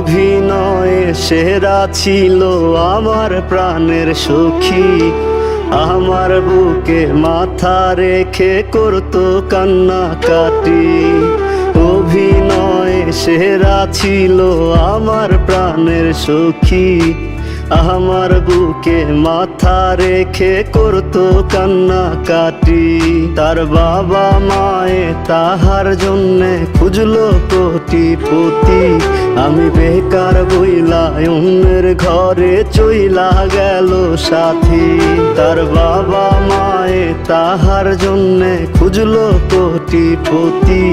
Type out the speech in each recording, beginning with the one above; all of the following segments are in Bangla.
অভিনয়ে সেরা ছিল আমার প্রাণের সখী। আমার বুকে মাথা রেখে করতো কান্নাকাটি। অভিনয়ে সেরা ছিল আমার প্রাণের সখী। আমার বুকে মাথা রেখে করতো কান্নাকাটি। তার বাবা মায়ে তাহার জন্যে খুঁজলো কোটিপতি। আমি বেকার বইলা অন্যের ঘরে চইলা গেল সাথী। তার বাবা মায়ে তাহার জন্যে খুঁজলো কোটিপতি।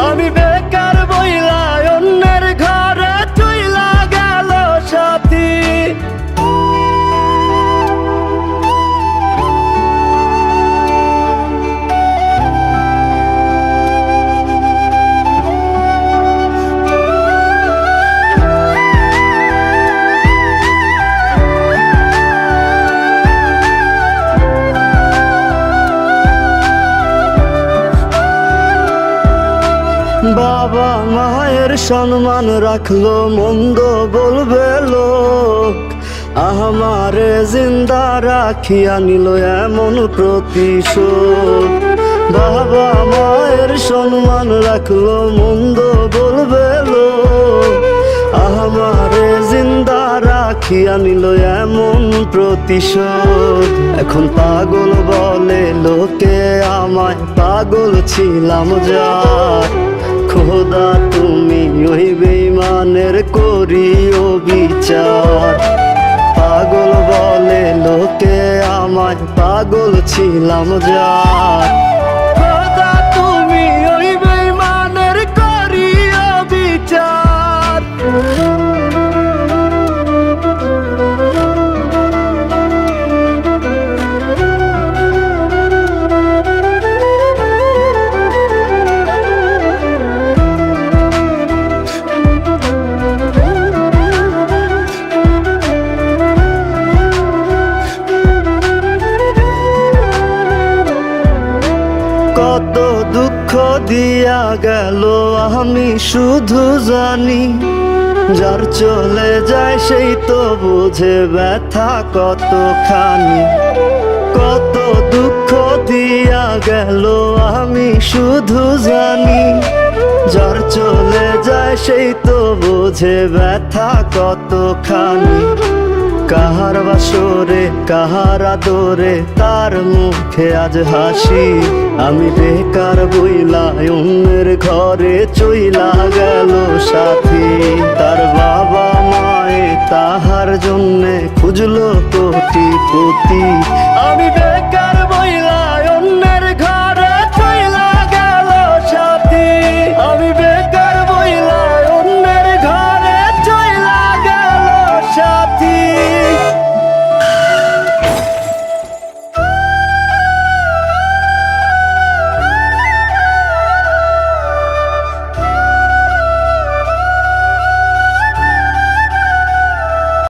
আমি বেকার বইলা অন্যের ঘরে চইলা গেল সাথী। বাবা মায়ের সম্মান রাখলো মন্দ বলবে লোক। আমারে জিন্দা রাখিয়া নিল এমন প্রতিশোধ। বাবা মায়ের সম্মান রাখলো মন্দ বলবে লোক। আমারে জিন্দা রাখিয়া নিল এমন প্রতিশোধ। এখন পাগল বলে লোকে আমায়, পাগল ছিলাম যার। খোদা তুমি ওই বেঈমানের করিও বিচার। পাগল বলে লোকে আমায়, পাগল ছিলাম যার। খোদা তুমি ওই বেঈমানের করিও বিচার। কত দুঃখ দিয়া গেল আমি শুধু জানি। যার চলে যায় সেই তো বুঝে ব্যথা কতখানি। কত দুঃখ দিয়া গেল আমি শুধু জানি। যার চলে যায় সেই তো বুঝে ব্যথা কতখানি। কাহার বাসরে কাহার আদরে তার মুখে আজ হাসি। আমি বেকার বইলা অন্যের ঘরে চইলা গেল সাথী। তার বাবা মায়ে তাহার জন্যে খুঁজলো কোটিপতি। আমি